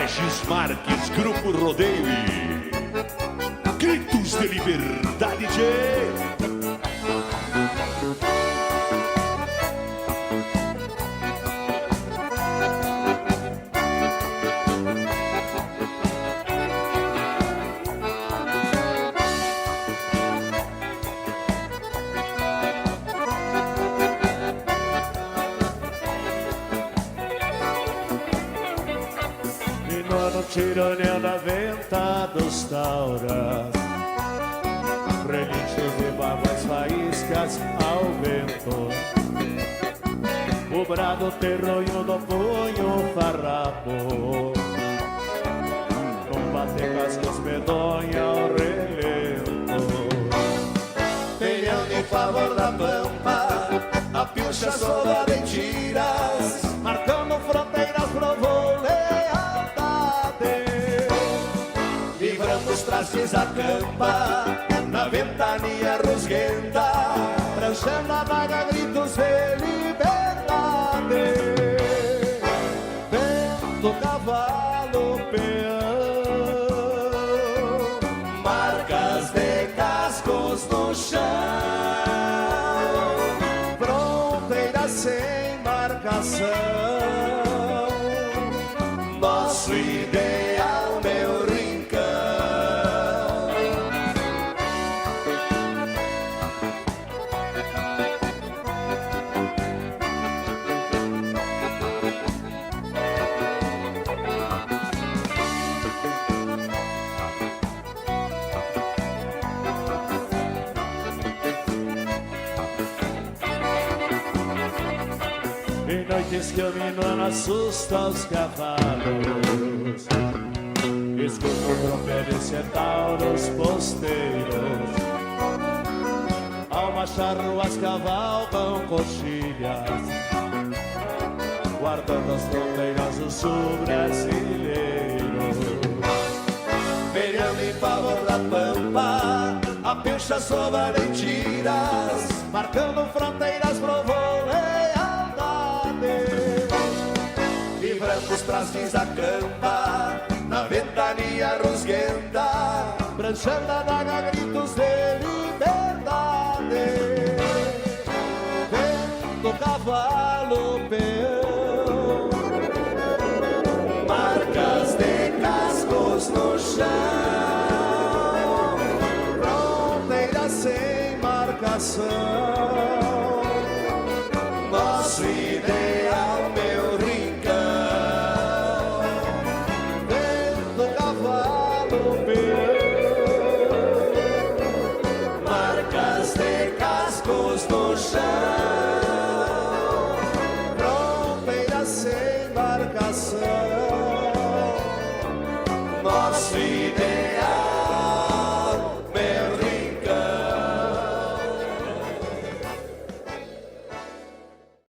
Regis Marques, Grupo Rodeio e Gritos de Liberdade de... Tirânia na venta dos tauras, relinchos de barbas faíscas ao vento. O brado terronho do punho farrapo, num bater cascos medonha ao relento. Peleando em favor da pampa, a pilcha soldada em tiras, marcando fronteiras pro vôlei. Os trastes a campa, na ventania rusguenta, pranchando a vaga, gritos de liberdade. Vento, cavalo, peão, marcas de cascos no chão, fronteira sem marcação. Nosso ideal, meu rincão. Em noites que o minuano assusta os cavalos, escuto o trompete de centauros posteiros. Ao marchar ruas cavalgam coxilhas, guardando as fronteiras do sul brasileiro. Peleando em favor da pampa, a pilcha soba em tiras, marcando fronteiras pro vôlei. Livrando os trastes a campa, na ventania rusguenta, pranchando a vaga, gritos de liberdade. Vento, cavalo, peão, marcas de cascos no chão, fronteira sem marcação. Nosso ideal, meu rincão. Vento, cavalo, peão, marcas de cascos no chão, fronteira sem marcação. nosso ideal.